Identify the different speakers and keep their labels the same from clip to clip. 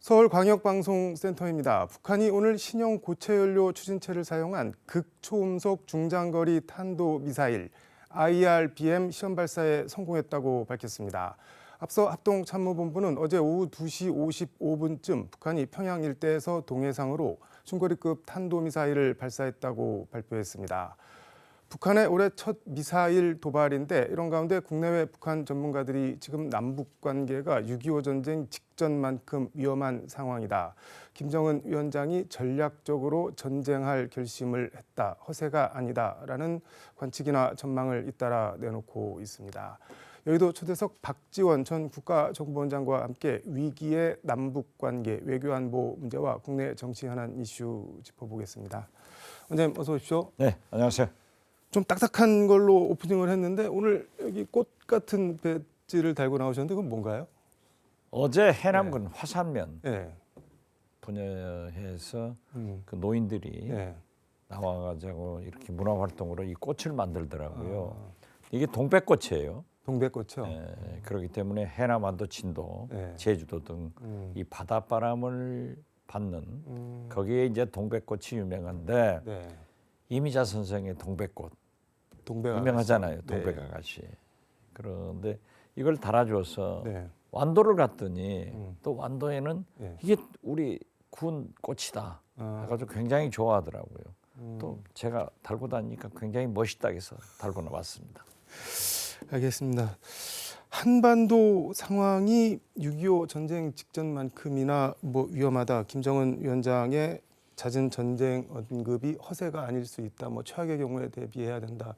Speaker 1: 서울광역방송센터입니다. 북한이 오늘 신형 고체연료 추진체를 사용한 극초음속 중장거리 탄도미사일 IRBM 시험 발사에 성공했다고 밝혔습니다. 앞서 합동참모본부는 어제 오후 2시 55분쯤 북한이 평양 일대에서 동해상으로 중거리급 탄도미사일을 발사했다고 발표했습니다. 북한의 올해 첫 미사일 도발인데 이런 가운데 국내외 북한 전문가들이 지금 남북 관계가 6.25 전쟁 직전만큼 위험한 상황이다. 김정은 위원장이 전략적으로 전쟁할 결심을 했다. 허세가 아니다라는 관측이나 전망을 잇따라 내놓고 있습니다. 여의도 초대석 박지원 전 국가정보원장과 함께 위기의 남북 관계, 외교안보 문제와 국내 정치 현안 이슈 짚어보겠습니다. 원장님 어서 오십시오.
Speaker 2: 네, 안녕하세요.
Speaker 1: 좀 딱딱한 걸로 오프닝을 했는데 오늘 여기 꽃 같은 배지를 달고 나오셨는데 그건 뭔가요?
Speaker 2: 어제 해남군 화산면
Speaker 1: 네.
Speaker 2: 분야에서 그 노인들이 나와가지고 이렇게 문화활동으로 이 꽃을 만들더라고요. 이게 동백꽃이에요.
Speaker 1: 동백꽃이요?
Speaker 2: 그렇기 때문에 해남한도 진도, 제주도 등 이 바닷바람을 받는 거기에 이제 동백꽃이 유명한데 이미자 선생의 동백꽃 유명하잖아요. 동백아가씨. 그런데 이걸 달아줘서 완도를 갔더니 또 완도에는 이게 우리 군 꽃이다 해가지고 굉장히 좋아하더라고요. 또 제가 달고 다니니까 굉장히 멋있다 해서 달고 나왔습니다.
Speaker 1: 알겠습니다. 한반도 상황이 6.25 전쟁 직전만큼이나 위험하다. 김정은 위원장의 잦은 전쟁 언급이 허세가 아닐 수 있다. 최악의 경우에 대비해야 된다.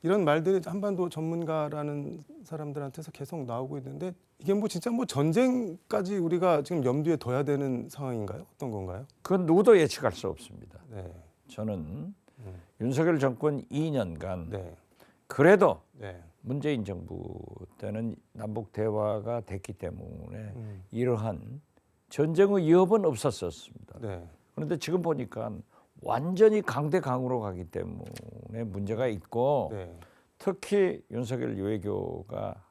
Speaker 1: 이런 말들이 한반도 전문가라는 사람들한테서 계속 나오고 있는데 이게 진짜 전쟁까지 우리가 지금 염두에 둬야 되는 상황인가요? 어떤 건가요?
Speaker 2: 그건 누구도 예측할 수 없습니다.
Speaker 1: 네.
Speaker 2: 저는 윤석열 정권 2년간 그래도 문재인 정부 때는 남북 대화가 됐기 때문에 이러한 전쟁의 위협은 없었습니다. 그런데 지금 보니까 완전히 강대강으로 가기 때문에 문제가 있고 특히 윤석열 외교가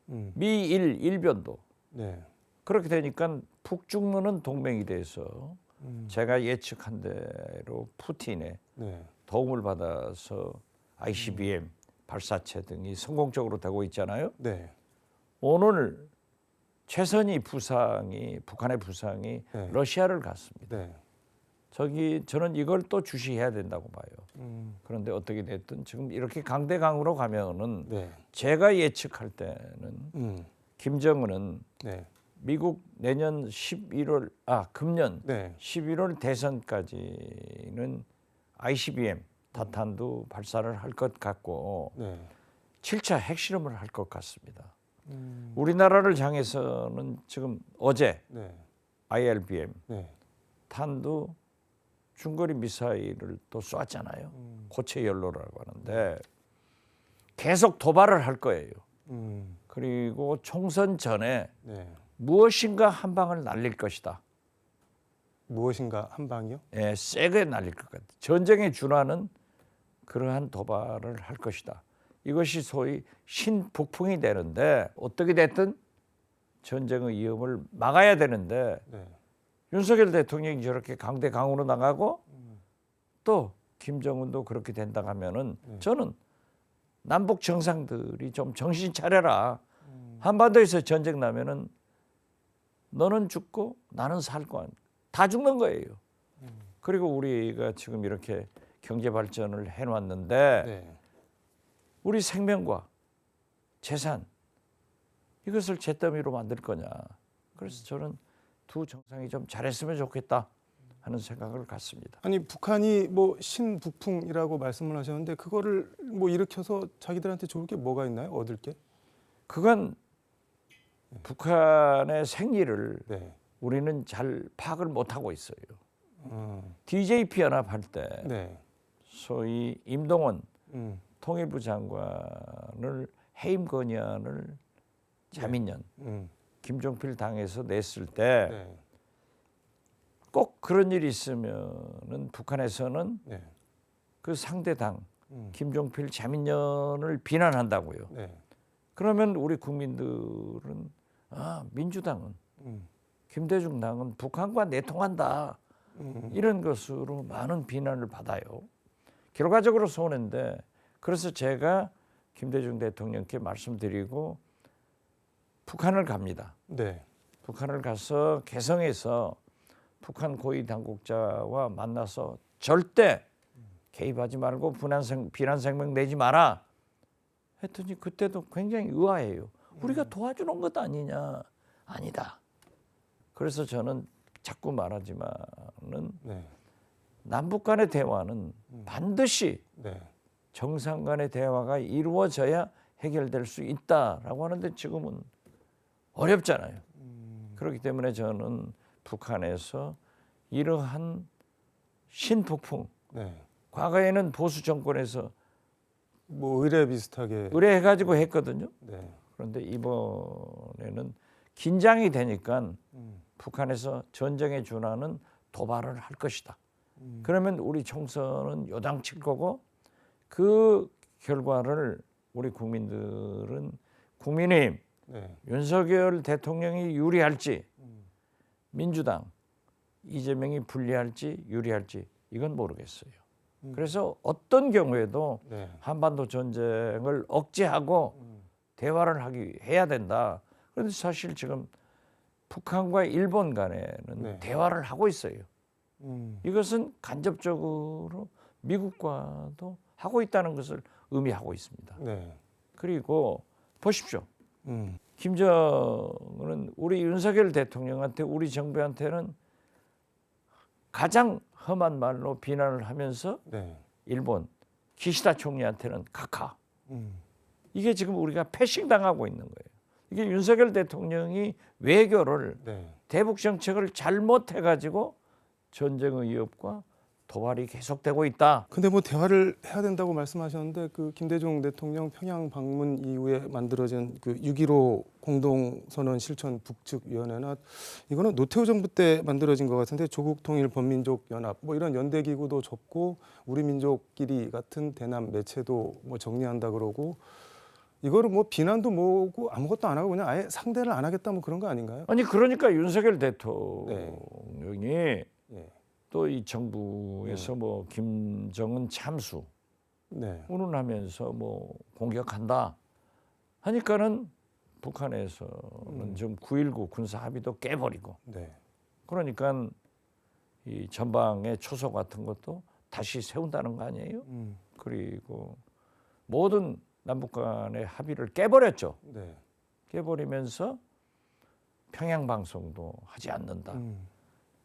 Speaker 2: 미일 일변도 그렇게 되니까 북중로는 동맹이 돼서 제가 예측한 대로 푸틴의 도움을 받아서 ICBM 발사체 등이 성공적으로 되고 있잖아요. 오늘 최선희 부상이 북한의 부상이 러시아를 갔습니다. 저는 이걸 또 주시해야 된다고 봐요. 그런데 어떻게 됐든 지금 이렇게 강대강으로 가면은 제가 예측할 때는 김정은은 미국 내년 11월 금년 11월 대선까지는 ICBM 타탄두 발사를 할 것 같고 7차 핵실험을 할 것 같습니다. 우리나라를 향해서는 지금 어제 IRBM 탄두 중거리 미사일을 또 쐈잖아요. 고체 연료라고 하는데 계속 도발을 할 거예요. 그리고 총선 전에 무엇인가 한 방을 날릴 것이다.
Speaker 1: 무엇인가 한 방이요?
Speaker 2: 네, 세게 날릴 것 같아요. 전쟁에 준하는 그러한 도발을 할 것이다. 이것이 소위 신북풍이 되는데 어떻게 됐든 전쟁의 위험을 막아야 되는데 윤석열 대통령이 저렇게 강대강으로 나가고 또 김정은도 그렇게 된다 하면은 저는 남북 정상들이 좀 정신 차려라. 한반도에서 전쟁 나면은 너는 죽고 나는 살고 다 죽는 거예요. 그리고 우리가 지금 이렇게 경제 발전을 해놨는데 우리 생명과 재산 이것을 잿더미로 만들 거냐. 그래서 저는 두 정상이 좀 잘했으면 좋겠다 하는 생각을 갖습니다.
Speaker 1: 아니 북한이 신북풍이라고 말씀을 하셨는데 그거를 일으켜서 자기들한테 좋을 게 뭐가 있나요? 얻을 게?
Speaker 2: 그건 북한의 생리를 우리는 잘 파악을 못하고 있어요. DJP 연합할 때 소위 임동원 통일부 장관을 해임 건의안을 자민련 김종필 당에서 냈을 때 꼭 그런 일이 있으면은 북한에서는 그 상대 당 김종필 자민련을 비난한다고요. 그러면 우리 국민들은 민주당은 김대중 당은 북한과 내통한다. 이런 것으로 많은 비난을 받아요. 결과적으로 손해인데 그래서 제가 김대중 대통령께 말씀드리고 북한을 갑니다.
Speaker 1: 네.
Speaker 2: 북한을 가서 개성에서 북한 고위 당국자와 만나서 절대 개입하지 말고 비난声명 내지 마라 했더니 그때도 굉장히 의아해요. 우리가 도와주는 것 아니냐. 아니다. 그래서 저는 자꾸 말하지만은
Speaker 1: 네.
Speaker 2: 남북 간의 대화는 반드시
Speaker 1: 네.
Speaker 2: 정상 간의 대화가 이루어져야 해결될 수 있다라고 하는데 지금은 어렵잖아요. 그렇기 때문에 저는 북한에서 이러한 신폭풍,
Speaker 1: 네.
Speaker 2: 과거에는 보수 정권에서
Speaker 1: 뭐 의례 비슷하게.
Speaker 2: 의뢰해가지고 했거든요.
Speaker 1: 네.
Speaker 2: 그런데 이번에는 긴장이 되니까 북한에서 전쟁에 준하는 도발을 할 것이다. 그러면 우리 총선은 요당칠 거고 그 결과를 우리 국민들은 국민의힘
Speaker 1: 네.
Speaker 2: 윤석열 대통령이 유리할지 민주당 이재명이 불리할지 유리할지 이건 모르겠어요. 그래서 어떤 경우에도
Speaker 1: 네.
Speaker 2: 한반도 전쟁을 억제하고 대화를 해야 된다. 그런데 사실 지금 북한과 일본 간에는
Speaker 1: 네.
Speaker 2: 대화를 하고 있어요.
Speaker 1: 음.
Speaker 2: 이것은 간접적으로 미국과도 하고 있다는 것을 의미하고 있습니다.
Speaker 1: 네.
Speaker 2: 그리고 보십시오.
Speaker 1: 음.
Speaker 2: 김정은은 우리 윤석열 대통령한테 우리 정부한테는 가장 험한 말로 비난을 하면서
Speaker 1: 네.
Speaker 2: 일본 기시다 총리한테는 카카.
Speaker 1: 음.
Speaker 2: 이게 지금 우리가 패싱당하고 있는 거예요. 이게 윤석열 대통령이 외교를
Speaker 1: 네.
Speaker 2: 대북 정책을 잘못해가지고 전쟁의 위협과 도발이 계속되고 있다.
Speaker 1: 근데 뭐 대화를 해야 된다고 말씀하셨는데 그 김대중 대통령 평양 방문 이후에 만들어진 그 6.15 공동선언 실천 북측위원회나 이거는 노태우 정부 때 만들어진 것 같은데 조국통일범민족연합 뭐 이런 연대 기구도 접고 우리 민족끼리 같은 대남 매체도 뭐 정리한다 그러고 이거를 뭐 비난도 뭐고 아무것도 안 하고 그냥 아예 상대를 안 하겠다 뭐 그런 거 아닌가요?
Speaker 2: 아니 그러니까 윤석열 대통령이
Speaker 1: 예.
Speaker 2: 또 이 정부에서 뭐 김정은 참수
Speaker 1: 네.
Speaker 2: 운운하면서 뭐 공격한다 하니까는 북한에서는 지금 9.19 군사 합의도 깨버리고
Speaker 1: 네.
Speaker 2: 그러니까 이 전방의 초소 같은 것도 다시 세운다는 거 아니에요? 그리고 모든 남북 간의 합의를 깨버렸죠.
Speaker 1: 네.
Speaker 2: 깨버리면서 평양 방송도 하지 않는다.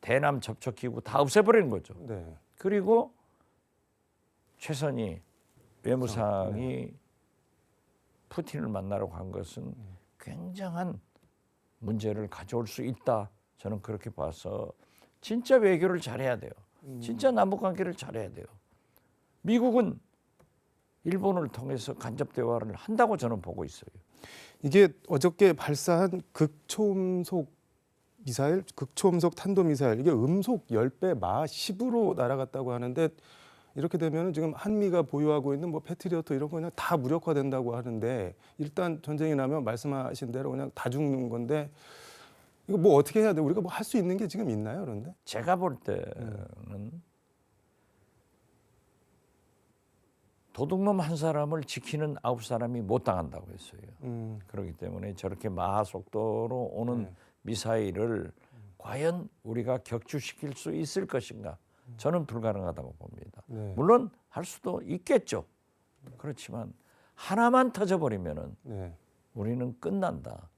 Speaker 2: 대남 접촉 기구 다 없애버리는 거죠.
Speaker 1: 네.
Speaker 2: 그리고 최선희 외무상이 푸틴을 만나러 간 것은 굉장한 문제를 가져올 수 있다. 저는 그렇게 봐서 진짜 외교를 잘해야 돼요. 진짜 남북 관계를 잘해야 돼요. 미국은 일본을 통해서 간접 대화를 한다고 저는 보고 있어요.
Speaker 1: 이게 어저께 발사한 극초음속 미사일, 극초음속 탄도미사일 이게 음속 10배 마 10으로 날아갔다고 하는데 이렇게 되면 지금 한미가 보유하고 있는 뭐 패트리어트 이런 거 그냥 다 무력화된다고 하는데 일단 전쟁이 나면 말씀하신 대로 그냥 다 죽는 건데 이거 뭐 어떻게 해야 돼? 우리가 뭐 할 수 있는 게 지금 있나요? 그런데?
Speaker 2: 제가 볼 때는 도둑놈 한 사람을 지키는 9사람이 못 당한다고 했어요. 그렇기 때문에 저렇게 마하 속도로 오는 미사일을 과연 우리가 격추시킬 수 있을 것인가? 저는 불가능하다고 봅니다.
Speaker 1: 네.
Speaker 2: 물론 할 수도 있겠죠. 그렇지만 하나만 터져버리면은
Speaker 1: 네.
Speaker 2: 우리는 끝난다.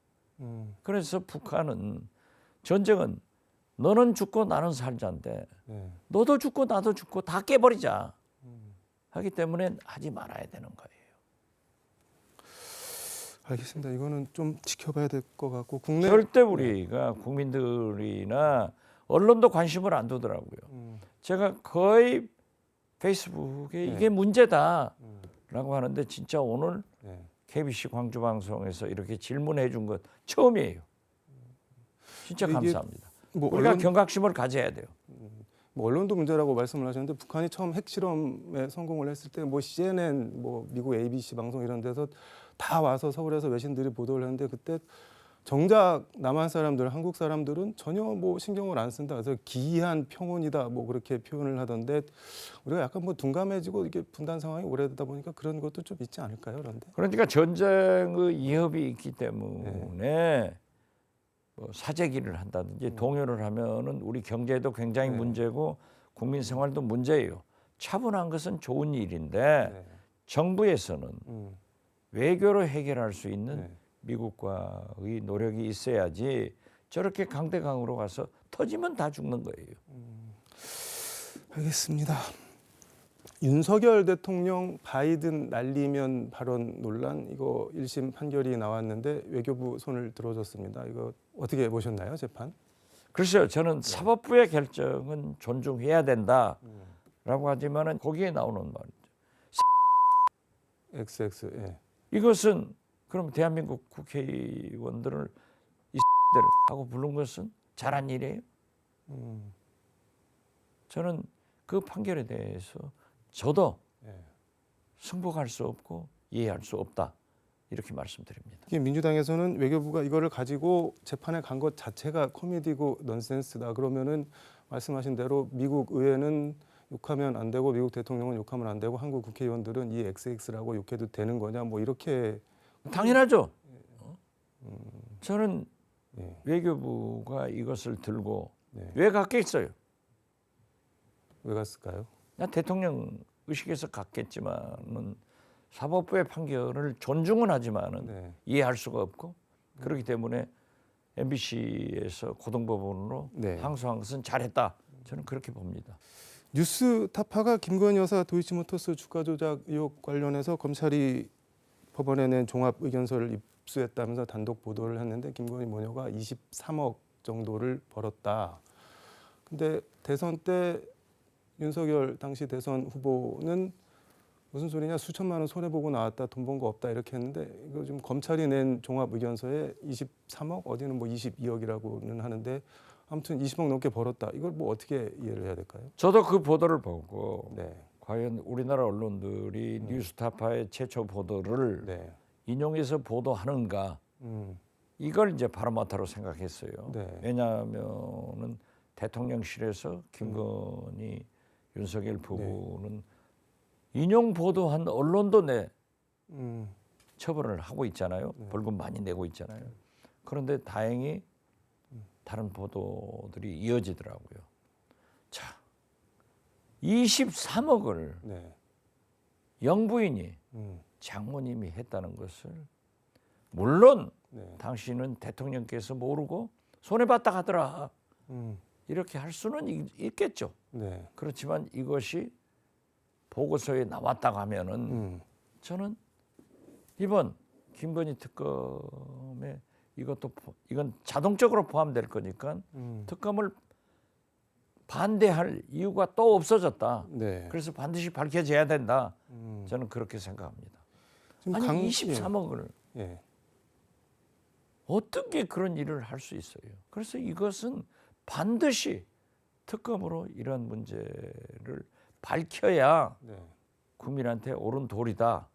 Speaker 2: 그래서 북한은 전쟁은 너는 죽고 나는 살자인데
Speaker 1: 네.
Speaker 2: 너도 죽고 나도 죽고 다 깨버리자 하기 때문에 하지 말아야 되는 거예요.
Speaker 1: 알겠습니다. 이거는 좀 지켜봐야 될 것 같고 국내
Speaker 2: 절대 우리가 국민들이나 언론도 관심을 안 두더라고요. 제가 거의 페이스북에 이게 문제다라고 하는데 진짜 오늘
Speaker 1: 네.
Speaker 2: KBC 광주 방송에서 이렇게 질문해 준 것 처음이에요. 진짜
Speaker 1: 이게
Speaker 2: 감사합니다.
Speaker 1: 뭐
Speaker 2: 우리가
Speaker 1: 언론,
Speaker 2: 경각심을 가져야 돼요.
Speaker 1: 뭐 언론도 문제라고 말씀을 하셨는데 북한이 처음 핵실험에 성공을 했을 때 뭐 CNN, 뭐 미국 ABC 방송 이런 데서 다 와서 서울에서 외신들이 보도를 했는데 그때 정작 남한 사람들, 한국 사람들은 전혀 뭐 신경을 안 쓴다. 그래서 기이한 평온이다. 뭐 그렇게 표현을 하던데 우리가 약간 뭐 둔감해지고 이게 분단 상황이 오래되다 보니까 그런 것도 좀 있지 않을까요? 그런데
Speaker 2: 그러니까 전쟁의 위협이 있기 때문에 뭐 사재기를 한다든지 동요를 하면은 우리 경제도 굉장히
Speaker 1: 네.
Speaker 2: 문제고 국민 생활도 문제예요. 차분한 것은 좋은 일인데
Speaker 1: 네.
Speaker 2: 정부에서는 외교로 해결할 수 있는
Speaker 1: 네.
Speaker 2: 미국과의 노력이 있어야지 저렇게 강대강으로 가서 터지면 다 죽는 거예요.
Speaker 1: 알겠습니다. 윤석열 대통령 바이든 날리면 발언 논란 이거 1심 판결이 나왔는데 외교부 손을 들어줬습니다. 이거 어떻게 보셨나요, 재판?
Speaker 2: 글쎄요, 저는 사법부의 결정은 존중해야 된다라고 하지만은 거기에 나오는 말이죠.
Speaker 1: XX. 예.
Speaker 2: 이것은 그럼 대한민국 국회의원들을 이 들 하고 부른 것은 잘한 일이에요. 저는 그 판결에 대해서 저도
Speaker 1: 예.
Speaker 2: 승복할 수 없고 이해할 수 없다 이렇게 말씀드립니다.
Speaker 1: 이게 민주당에서는 외교부가 이거를 가지고 재판에 간 것 자체가 코미디고 넌센스다. 그러면은 말씀하신 대로 미국 의회는 욕하면 안 되고 미국 대통령은 욕하면 안 되고 한국 국회의원들은 이 XX라고 욕해도 되는 거냐 뭐 이렇게
Speaker 2: 당연하죠. 저는
Speaker 1: 예.
Speaker 2: 외교부가 이것을 들고
Speaker 1: 네.
Speaker 2: 왜 갔겠어요?
Speaker 1: 왜 갔을까요?
Speaker 2: 나 대통령 의식에서 갔겠지만은 사법부의 판결을 존중은 하지만은
Speaker 1: 네.
Speaker 2: 이해할 수가 없고 그렇기 때문에 MBC에서 고등법원으로
Speaker 1: 네.
Speaker 2: 항소한 것은 잘했다. 저는 그렇게 봅니다.
Speaker 1: 뉴스타파가 김건희 여사 도이치모터스 주가 조작 의혹 관련해서 검찰이 법원에 낸 종합 의견서를 입수했다면서 단독 보도를 했는데 김건희 모녀가 23억 정도를 벌었다. 근데 대선 때 윤석열 당시 대선 후보는 무슨 소리냐 수천만 원 손해 보고 나왔다 돈 번 거 없다 이렇게 했는데 이거 지금 검찰이 낸 종합 의견서에 23억 어디는 뭐 22억이라고는 하는데 아무튼 20억 넘게 벌었다. 이걸 뭐 어떻게 이해를 해야 될까요?
Speaker 2: 저도 그 보도를 보고
Speaker 1: 네.
Speaker 2: 과연 우리나라 언론들이 뉴스타파의 최초 보도를
Speaker 1: 네.
Speaker 2: 인용해서 보도하는가 이걸 이제 바로마타로 생각했어요.
Speaker 1: 네.
Speaker 2: 왜냐하면은 대통령실에서 김건희 윤석열 부부는 인용 보도한 언론도 처벌을 하고 있잖아요. 벌금 많이 내고 있잖아요. 그런데 다행히 다른 보도들이 이어지더라고요. 자, 23억을
Speaker 1: 네.
Speaker 2: 영부인이 장모님이 했다는 것을 물론
Speaker 1: 네.
Speaker 2: 당신은 대통령께서 모르고 손해봤다 하더라.
Speaker 1: 음.
Speaker 2: 이렇게 할 수는 있겠죠.
Speaker 1: 네.
Speaker 2: 그렇지만 이것이 보고서에 나왔다고 하면은 저는 이번 김건희 특검에 이건 자동적으로 포함될 거니까 특검을 반대할 이유가 또 없어졌다.
Speaker 1: 네.
Speaker 2: 그래서 반드시 밝혀져야 된다. 저는 그렇게 생각합니다.
Speaker 1: 지금
Speaker 2: 아니 23억을
Speaker 1: 예.
Speaker 2: 어떻게 그런 일을 할 수 있어요? 그래서 이것은 반드시 특검으로 이런 문제를 밝혀야
Speaker 1: 네.
Speaker 2: 국민한테 옳은 도리다.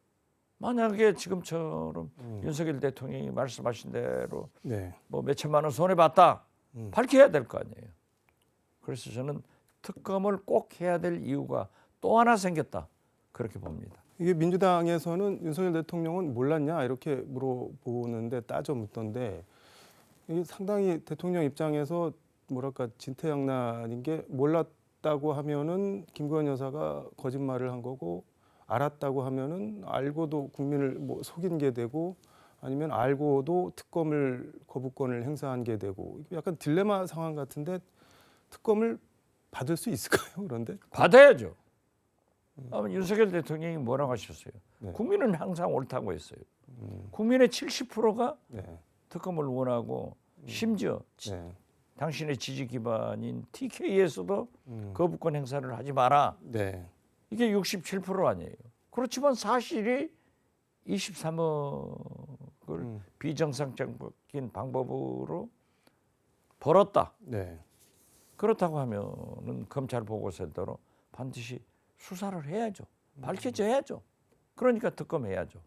Speaker 2: 만약에 지금처럼 윤석열 대통령이 말씀하신 대로
Speaker 1: 네.
Speaker 2: 뭐 몇천만 원 손해봤다. 밝혀야 될 거 아니에요. 그래서 저는 특검을 꼭 해야 될 이유가 또 하나 생겼다. 그렇게 봅니다.
Speaker 1: 이게 민주당에서는 윤석열 대통령은 몰랐냐 이렇게 물어보는데 따져 묻던데 이게 상당히 대통령 입장에서 뭐랄까 진퇴양난인 게 몰랐다고 하면은 김건희 여사가 거짓말을 한 거고 알았다고 하면은 알고도 국민을 뭐 속인 게 되고 아니면 알고도 특검을 거부권을 행사한 게 되고 약간 딜레마 상황 같은데 특검을 받을 수 있을까요? 그런데
Speaker 2: 받아야죠. 윤석열 대통령이 뭐라고 하셨어요?
Speaker 1: 네.
Speaker 2: 국민은 항상 옳다고 했어요. 국민의 70%가
Speaker 1: 네.
Speaker 2: 특검을 원하고 심지어
Speaker 1: 네.
Speaker 2: 당신의 지지 기반인 TK에서도 거부권 행사를 하지 마라.
Speaker 1: 네.
Speaker 2: 이게 67% 아니에요. 그렇지만 사실이 23억을 비정상적인 방법으로 벌었다.
Speaker 1: 네.
Speaker 2: 그렇다고 하면은 검찰 보고서대로 반드시 수사를 해야죠. 밝혀져야죠. 그러니까 특검해야죠.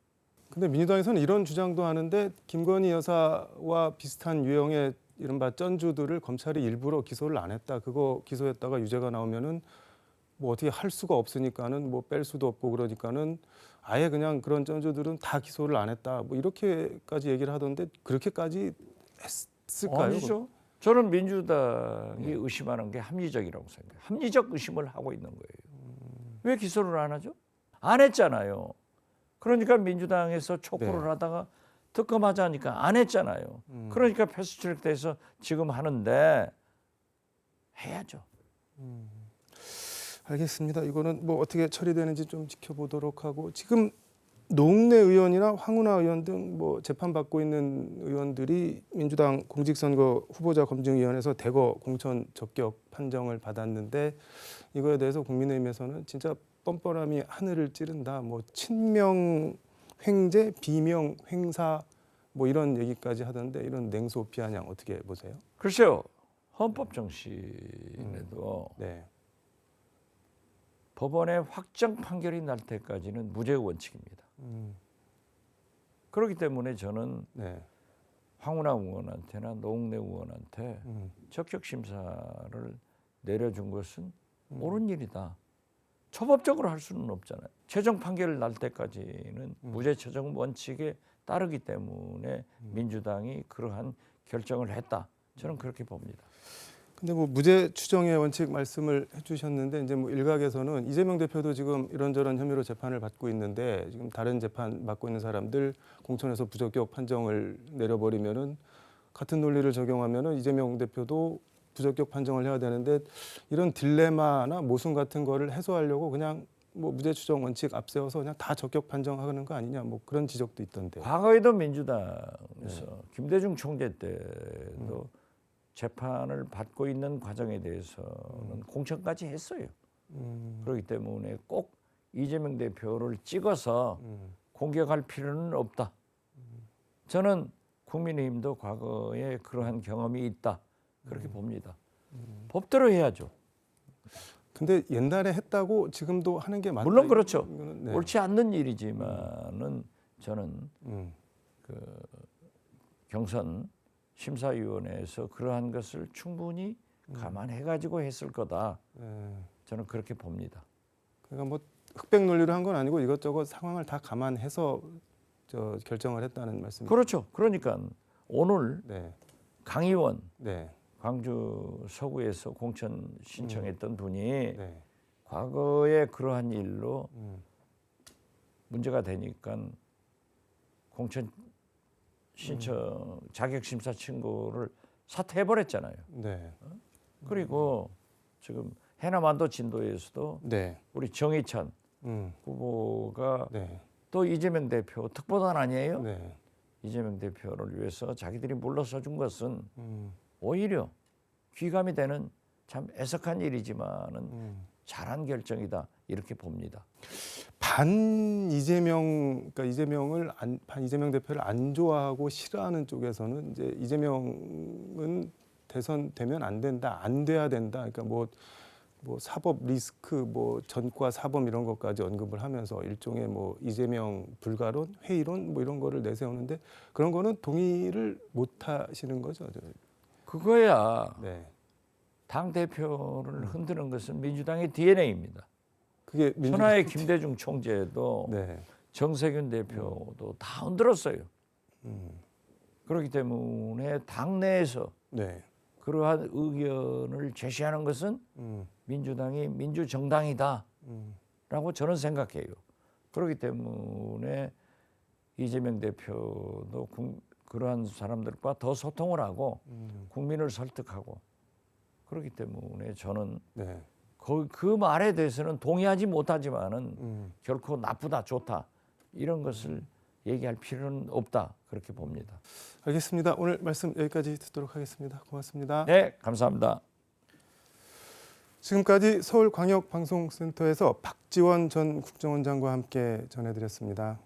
Speaker 1: 근데 민주당에서는 이런 주장도 하는데 김건희 여사와 비슷한 유형의 이른바 쩐주들을 검찰이 일부러 기소를 안 했다. 그거 기소했다가 유죄가 나오면은 뭐 어떻게 할 수가 없으니까는 뭐 뺄 수도 없고 그러니까는 아예 그냥 그런 쩐주들은 다 기소를 안 했다. 뭐 이렇게까지 얘기를 하던데 그렇게까지 했을까요?
Speaker 2: 아니죠. 저는 민주당이 의심하는 게 합리적이라고 생각해요. 합리적 의심을 하고 있는 거예요. 왜 기소를 안 하죠? 안 했잖아요. 그러니까 민주당에서 촉구를
Speaker 1: 네.
Speaker 2: 하다가 특검하자니까 안 했잖아요. 그러니까 패스트트랙돼서 지금 하는데 해야죠.
Speaker 1: 알겠습니다. 이거는 뭐 어떻게 처리되는지 좀 지켜보도록 하고 지금 노웅래 의원이나 황운하 의원 등 뭐 재판 받고 있는 의원들이 민주당 공직선거 후보자 검증위원회에서 대거 공천 적격 판정을 받았는데 이거에 대해서 국민의힘에서는 진짜 뻔뻔함이 하늘을 찌른다. 뭐 친명 횡재, 비명 횡사 뭐 이런 얘기까지 하던데 이런 냉소 비아냥 어떻게 보세요?
Speaker 2: 글쎄요. 헌법 정신에도
Speaker 1: 네,
Speaker 2: 법원의 확정 판결이 날 때까지는 무죄 원칙입니다. 그렇기 때문에 저는
Speaker 1: 네,
Speaker 2: 황운하 의원한테나 노웅래 의원한테 적격 심사를 내려준 것은 옳은 일이다. 초법적으로 할 수는 없잖아요. 최종 판결 날 때까지는 무죄 최종 원칙에 따르기 때문에 민주당이 그러한 결정을 했다. 저는 그렇게 봅니다.
Speaker 1: 근데 뭐 무죄 추정의 원칙 말씀을 해주셨는데 이제 뭐 일각에서는 이재명 대표도 지금 이런저런 혐의로 재판을 받고 있는데 지금 다른 재판 받고 있는 사람들 공천에서 부적격 판정을 내려버리면은 같은 논리를 적용하면은 이재명 대표도 부적격 판정을 해야 되는데 이런 딜레마나 모순 같은 거를 해소하려고 그냥 뭐 무죄 추정 원칙 앞세워서 그냥 다 적격 판정하는 거 아니냐 뭐 그런 지적도 있던데.
Speaker 2: 과거에도 민주당에서 김대중 총재 때도 재판을 받고 있는 과정에 대해서는 공천까지 했어요. 그렇기 때문에 꼭 이재명 대표를 찍어서 공격할 필요는 없다. 저는 국민의힘도 과거에 그러한 경험이 있다. 그렇게 봅니다. 법대로 해야죠.
Speaker 1: 근데 옛날에 했다고 지금도 하는 게 맞다.
Speaker 2: 물론 그렇죠.
Speaker 1: 이거는, 네.
Speaker 2: 옳지 않는 일이지만은 저는 그 경선 심사위원회에서 그러한 것을 충분히 감안해가지고 했을 거다.
Speaker 1: 네.
Speaker 2: 저는 그렇게 봅니다.
Speaker 1: 그러니까 뭐 흑백 논리로 한 건 아니고 이것저것 상황을 다 감안해서 저 결정을 했다는 말씀이죠.
Speaker 2: 그렇죠. 그러니까 오늘
Speaker 1: 네,
Speaker 2: 강의원
Speaker 1: 네,
Speaker 2: 광주 서구에서 공천 신청했던 분이
Speaker 1: 네.
Speaker 2: 과거에 그러한 일로 문제가 되니까 공천 신청 자격 심사 친구를 사퇴해버렸잖아요.
Speaker 1: 네,
Speaker 2: 그리고 지금 해남안도 진도에서도
Speaker 1: 네,
Speaker 2: 우리 정의찬 후보가
Speaker 1: 네,
Speaker 2: 또 이재명 대표 특보단 아니에요?
Speaker 1: 네.
Speaker 2: 이재명 대표를 위해서 자기들이 물러서 준 것은 오히려 귀감이 되는 참 애석한 일이지만은 잘한 결정이다 이렇게 봅니다.
Speaker 1: 반 이재명, 그러니까 반 이재명 대표를 안 좋아하고 싫어하는 쪽에서는 이제 이재명은 대선 되면 안 된다, 안 돼야 된다. 그러니까 뭐 사법 리스크, 뭐 전과 사범 이런 것까지 언급을 하면서 일종의 뭐 이재명 불가론, 회의론 뭐 이런 거를 내세우는데 그런 거는 동의를 못 하시는 거죠.
Speaker 2: 그거야
Speaker 1: 네.
Speaker 2: 당 대표를 흔드는 것은 민주당의 DNA입니다.
Speaker 1: 그게
Speaker 2: 천하의 김대중 총재도
Speaker 1: 네.
Speaker 2: 정세균 대표도 다 흔들었어요. 그렇기 때문에 당내에서
Speaker 1: 네.
Speaker 2: 그러한 의견을 제시하는 것은 민주당이 민주정당이다라고 저는 생각해요. 그렇기 때문에 이재명 대표도 그러한 사람들과 더 소통을 하고 국민을 설득하고 그렇기 때문에 저는
Speaker 1: 네.
Speaker 2: 그 말에 대해서는 동의하지 못하지만은 결코 나쁘다 좋다 이런 것을 얘기할 필요는 없다 그렇게 봅니다.
Speaker 1: 알겠습니다. 오늘 말씀 여기까지 듣도록 하겠습니다. 고맙습니다.
Speaker 2: 네, 감사합니다.
Speaker 1: 지금까지 서울광역방송센터에서 박지원 전 국정원장과 함께 전해드렸습니다.